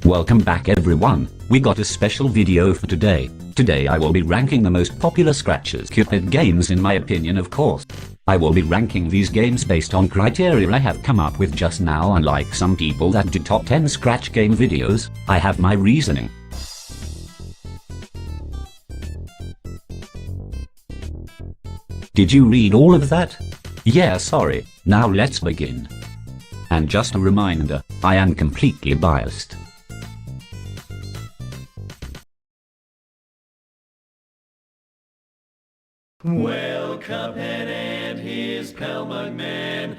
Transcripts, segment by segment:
Welcome back everyone, we got a special video for today. Today I will be ranking the most popular Scratchers Cuphead games in my opinion of course. I will be ranking these games based on criteria I have come up with just now. Unlike some people that do top 10 Scratch game videos, I have my reasoning. Did you read all of that? Yeah, sorry, now let's begin. And just a reminder, I am completely biased. Well, Cuphead and his pal Mugman.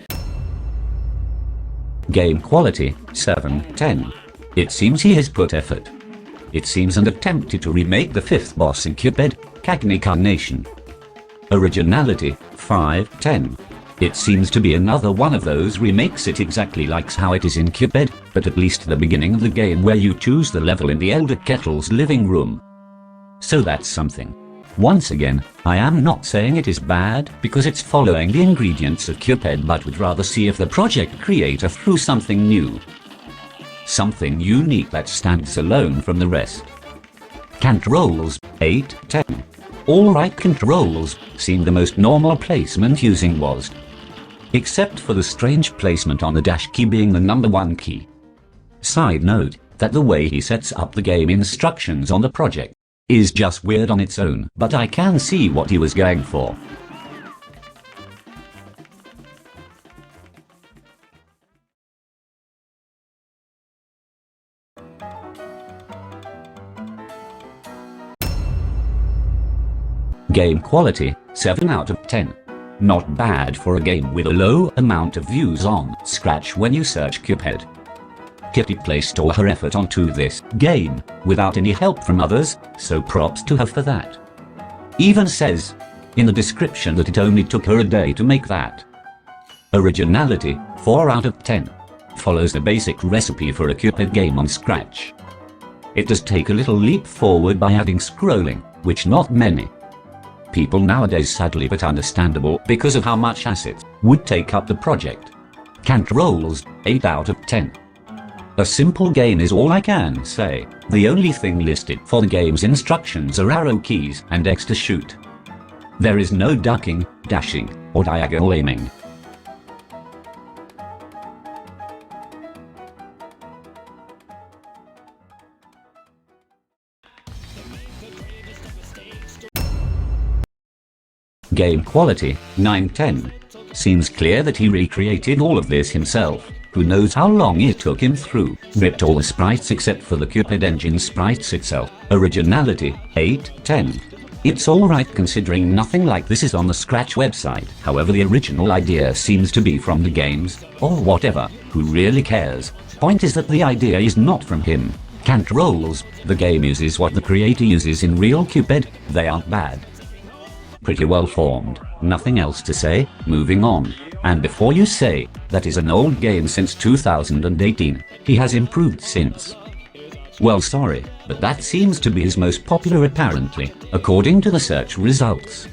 Game quality, 7/10. It seems he has put effort. It seems and attempted to remake the fifth boss in Cuphead, KatydaKitty. Originality, 5/10. It seems to be another one of those remakes. It exactly likes how it is in Cuphead, but at least the beginning of the game where you choose the level in the elder Kettle's living room. So that's something. Once again, I am not saying it is bad because it's following the ingredients of Cuphead, but would rather see if the project creator threw something new. Something unique that stands alone from the rest. Controls, 8/10. Alright, controls seemed the most normal placement using WASD. Except for the strange placement on the dash key being the number 1 key. Side note, that the way he sets up the game instructions on the project is just weird on its own, but I can see what he was going for. Game quality, 7/10. Not bad for a game with a low amount of views on Scratch when you search Cuphead. Kitty placed all her effort onto this game, without any help from others, so props to her for that. Even says in the description that it only took her a day to make that. Originality, 4/10. Follows the basic recipe for a Cuphead game on Scratch. It does take a little leap forward by adding scrolling, which not many people nowadays, sadly but understandable because of how much assets would take up the project. Controls, 8/10. A simple game is all I can say. The only thing listed for the game's instructions are arrow keys and X to shoot. There is no ducking, dashing, or diagonal aiming. Game quality, 9/10. Seems clear that he recreated all of this himself. Who knows how long it took him through. Ripped all the sprites except for the Cuphead engine sprites itself. Originality, 8/10. It's alright considering nothing like this is on the Scratch website. However, the original idea seems to be from the games, or whatever. Who really cares? Point is that the idea is not from him. Controls, the game uses what the creator uses in real Cuphead. They aren't bad. Pretty well formed. Nothing else to say, moving on. And before you say, that is an old game since 2018, he has improved since. Well, sorry, but that seems to be his most popular apparently, according to the search results.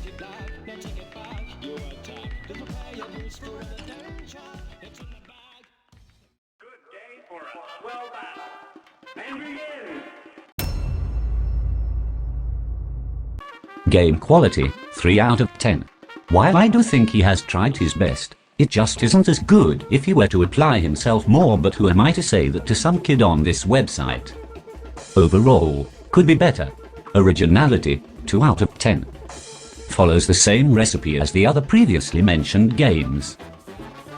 Game quality, 3/10. While I do think he has tried his best, it just isn't as good if he were to apply himself more, but who am I to say that to some kid on this website? Overall, could be better. Originality, 2/10. Follows the same recipe as the other previously mentioned games.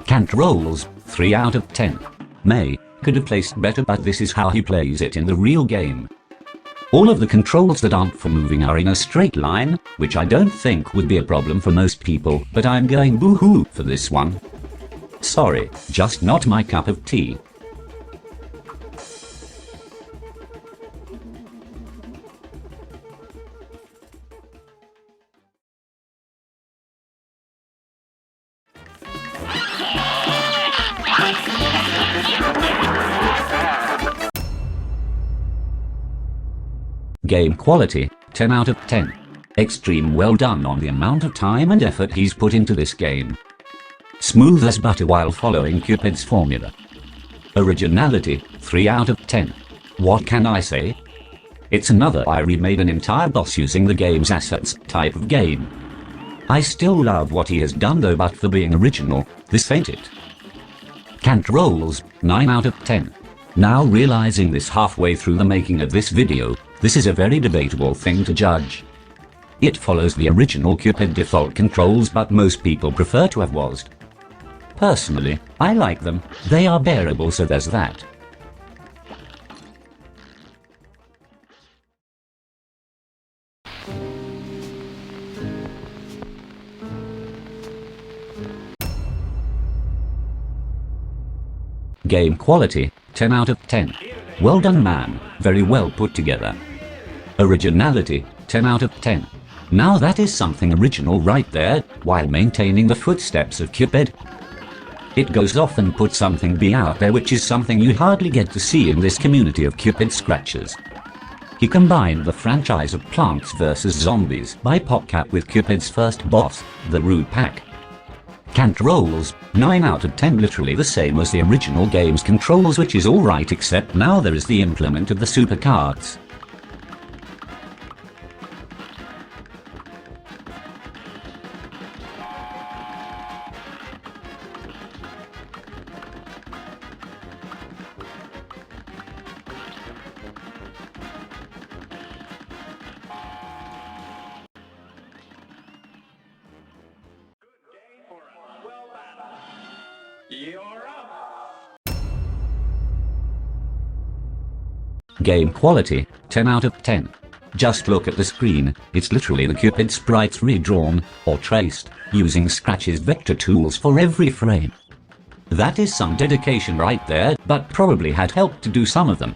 Controls, 3/10. Could have placed better, but this is how he plays it in the real game. All of the controls that aren't for moving are in a straight line, which I don't think would be a problem for most people, but I'm going boo-hoo for this one. Sorry, just not my cup of tea. Game quality, 10/10. Extreme well done on the amount of time and effort he's put into this game. Smooth as butter while following Cuphead's formula. Originality, 3/10. What can I say? It's another I remade an entire boss using the game's assets type of game. I still love what he has done though, but for being original, this ain't it. Cant rolls, 9 out of 10. Now realizing this halfway through the making of this video, this is a very debatable thing to judge. It follows the original Cuphead default controls, but most people prefer to have WASD. Personally, I like them, they are bearable, so there's that. Game quality, 10 out of 10. Well done man, very well put together. Originality, 10 out of 10. Now that is something original right there, while maintaining the footsteps of Cuphead. It goes off and puts something B out there, which is something you hardly get to see in this community of Cuphead scratchers. He combined the franchise of Plants vs Zombies by PopCap with Cuphead's first boss, the Rude Pack. Cant rolls, 9 out of 10, literally the same as the original game's controls, which is alright, except now there is the implement of the super cards. You're up! Game quality, 10 out of 10. Just look at the screen, it's literally the Cuphead sprites redrawn, or traced, using Scratch's vector tools for every frame. That is some dedication right there, but probably had helped to do some of them.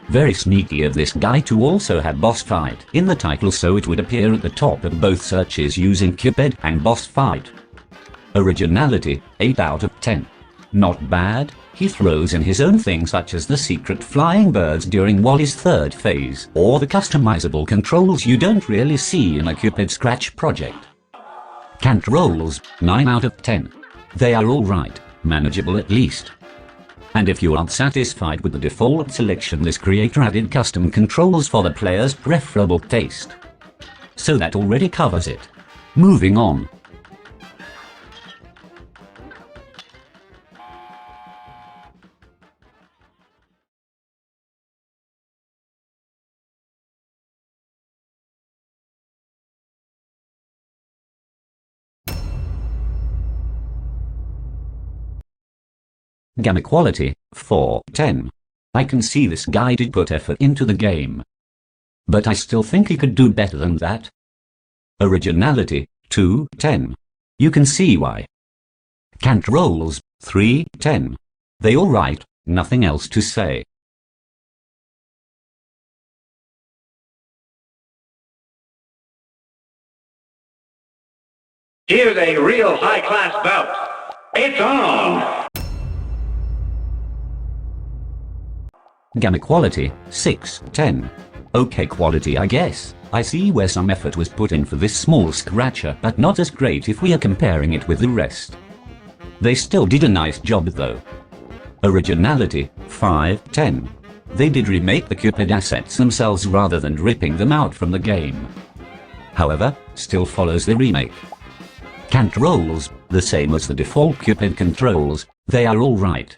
Very sneaky of this guy to also have boss fight in the title, so it would appear at the top of both searches using Cuphead and boss fight. Originality, 8 out of 10. Not bad. He throws in his own things such as the secret flying birds during Wally's third phase, or the customizable controls you don't really see in a Cuphead Scratch project. Cant rolls, 9 out of 10. They are alright, manageable at least. And if you aren't satisfied with the default selection, this creator added custom controls for the player's preferable taste. So that already covers it. Moving on. Game quality, 4/10. I can see this guy did put effort into the game. But I still think he could do better than that. Originality, 2/10. You can see why. Cant rolls, 3/10. They alright, nothing else to say. Here's a real high-class bout. It's on! Game quality, 6/10. Okay quality, I guess. I see where some effort was put in for this small scratcher, but not as great if we are comparing it with the rest. They still did a nice job though. Originality, 5/10. They did remake the Cuphead assets themselves rather than ripping them out from the game. However, still follows the remake. Cant rolls, the same as the default Cuphead controls, they are alright.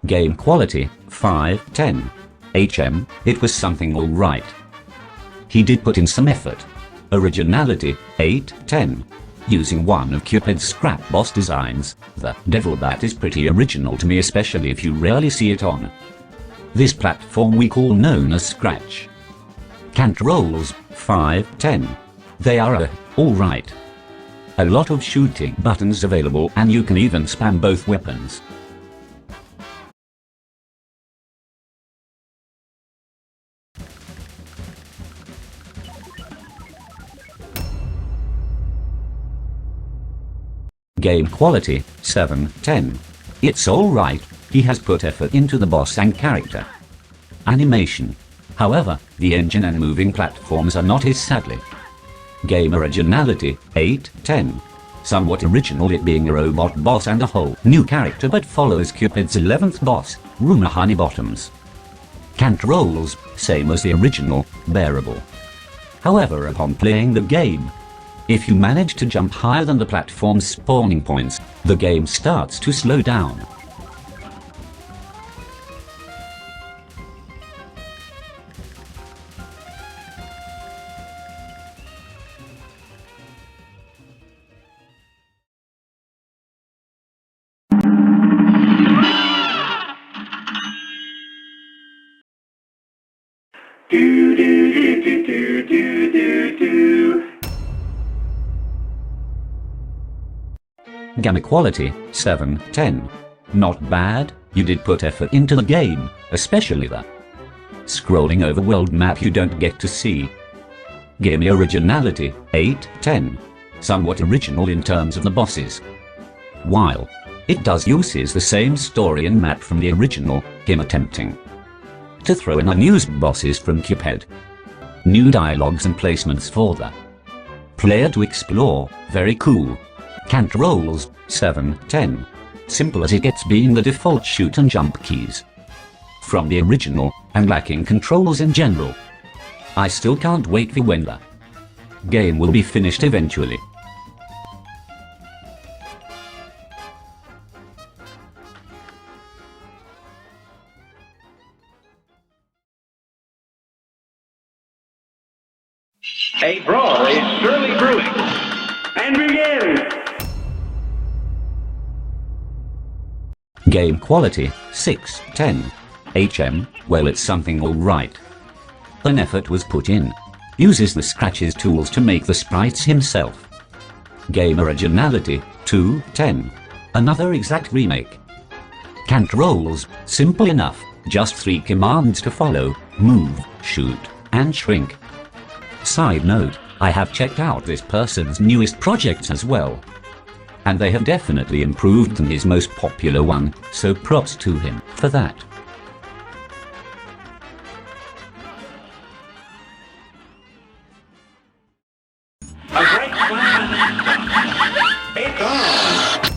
Game quality, 5/10. It was something alright. He did put in some effort. Originality, 8/10. Using one of Cuphead's scrap boss designs, the Devil Bat is pretty original to me, especially if you rarely see it on this platform we call known as Scratch. Cant rolls, 5/10. They are alright. A lot of shooting buttons available, and you can even spam both weapons. Game quality, 7/10. It's alright, he has put effort into the boss and character. Animation. However, the engine and moving platforms are not his sadly. Game originality, 8/10. Somewhat original, it being a robot boss and a whole new character, but follows Cuphead's 11th boss, Rumor Honeybottoms. Controls, same as the original, bearable. However, upon playing the game, if you manage to jump higher than the platform's spawning points, the game starts to slow down. Game quality, 7/10. Not bad, you did put effort into the game, especially the scrolling over world map you don't get to see. Game originality, 8/10. Somewhat original in terms of the bosses. While it does uses the same story and map from the original, him attempting to throw in unused bosses from Cuphead. New dialogues and placements for the player to explore, very cool. Controls, 7/10. Simple as it gets, being the default shoot and jump keys from the original, and lacking controls in general. I still can't wait for when the game will be finished eventually. A brawl is surely brewing. And begin! Game quality, 6/10. HM, well, it's something alright. An effort was put in. Uses the scratches tools to make the sprites himself. Game originality, 2/10. Another exact remake. Controls, simple enough, just 3 commands to follow: move, shoot, and shrink. Side note, I have checked out this person's newest projects as well, and they have definitely improved than his most popular one, so props to him for that. A great plan. It's on.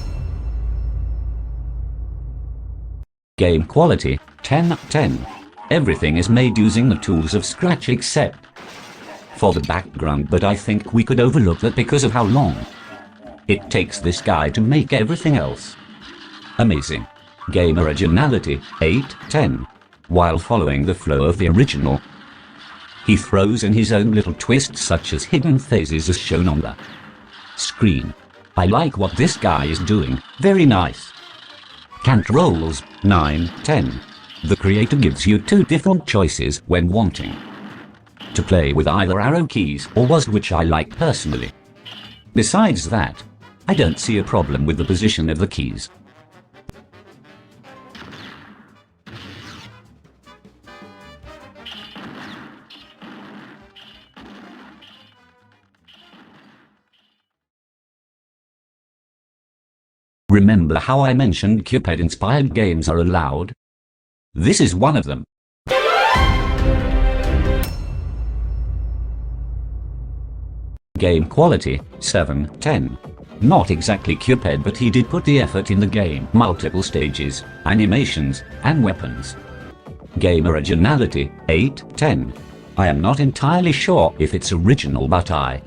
Game quality, 10/10. Everything is made using the tools of Scratch except for the background, but I think we could overlook that because of how long it takes this guy to make everything else. Amazing. Game originality, 8/10. While following the flow of the original, he throws in his own little twists, such as hidden phases as shown on the screen. I like what this guy is doing, very nice. Controls, 9/10. The creator gives you 2 different choices when wanting to play with either arrow keys or WASD, which I like personally. Besides that, I don't see a problem with the position of the keys. Remember how I mentioned Cuphead-inspired games are allowed? This is one of them. Game quality, 7/10. Not exactly Cuphead, but he did put the effort in the game. Multiple stages, animations, and weapons. Game originality, 8/10. I am not entirely sure if it's original, but I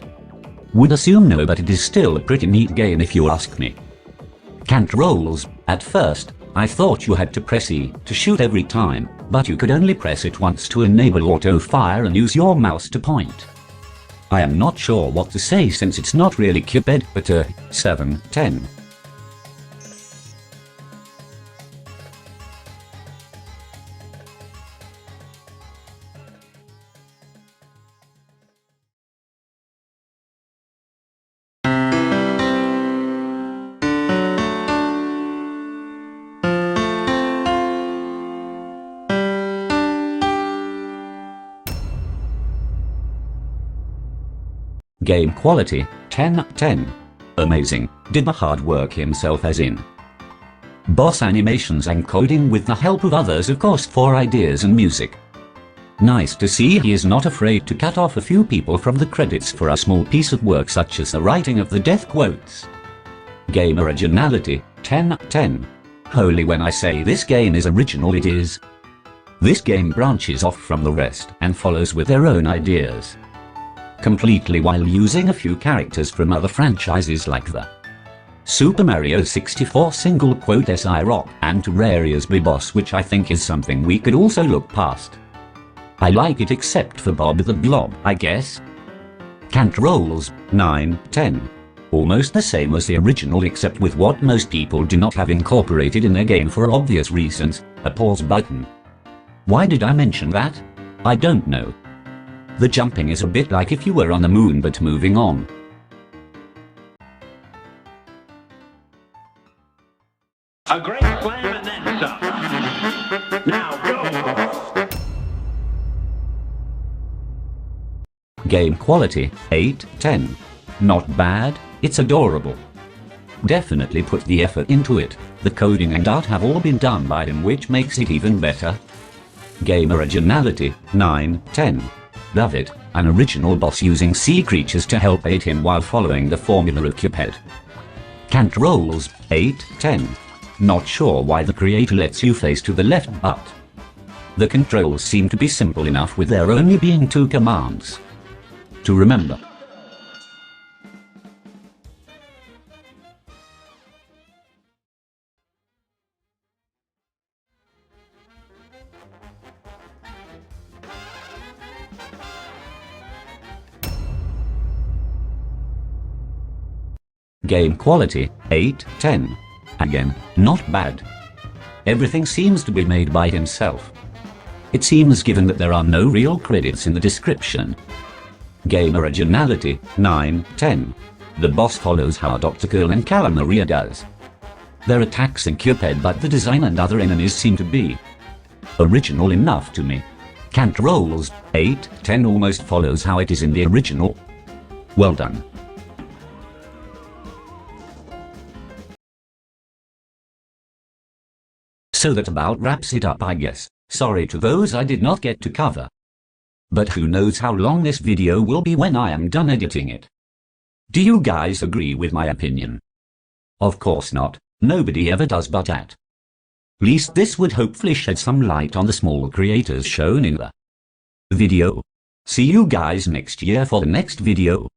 would assume no, but it is still a pretty neat game if you ask me. Controls, at first, I thought you had to press E to shoot every time, but you could only press it once to enable auto-fire and use your mouse to point. I am not sure what to say since it's not really Cuphead, but 7/10. Game quality, 10/10. Amazing, did the hard work himself, as in Boss animations and coding with the help of others, of course, for ideas and music. Nice to see he is not afraid to cut off a few people from the credits for a small piece of work such as the writing of the death quotes. Game originality, 10/10. Holy, when I say this game is original, it is. This game branches off from the rest and follows with their own ideas completely, while using a few characters from other franchises like the Super Mario 64 single quote SI Rock and Terraria's B-Boss, which I think is something we could also look past. I like it except for Bob the Blob, I guess. Controls, 9/10. Almost the same as the original, except with what most people do not have incorporated in their game for obvious reasons, a pause button. Why did I mention that? I don't know. The jumping is a bit like if you were on the moon but moving on. A great slam and then some. Now go. Game quality, 8/10. Not bad, it's adorable. Definitely put the effort into it. The coding and art have all been done by him, which makes it even better. Game originality, 9/10. Love it, an original boss using sea creatures to help aid him while following the formula of Cuphead. Controls, 8/10. Not sure why the creator lets you face to the left, but the controls seem to be simple enough, with there only being 2 commands to remember. Game quality, 8/10. Again, not bad. Everything seems to be made by himself. It seems, given that there are no real credits in the description. Game originality, 9/10. The boss follows how Dr. Curl and Calamaria does. Their attacks in Cuphead, but the design and other enemies seem to be original enough to me. Controls, 8/10, almost follows how it is in the original. Well done. So that about wraps it up, I guess. Sorry to those I did not get to cover. But who knows how long this video will be when I am done editing it. Do you guys agree with my opinion? Of course not, nobody ever does, but at least this would hopefully shed some light on the small creators shown in the video. See you guys next year for the next video.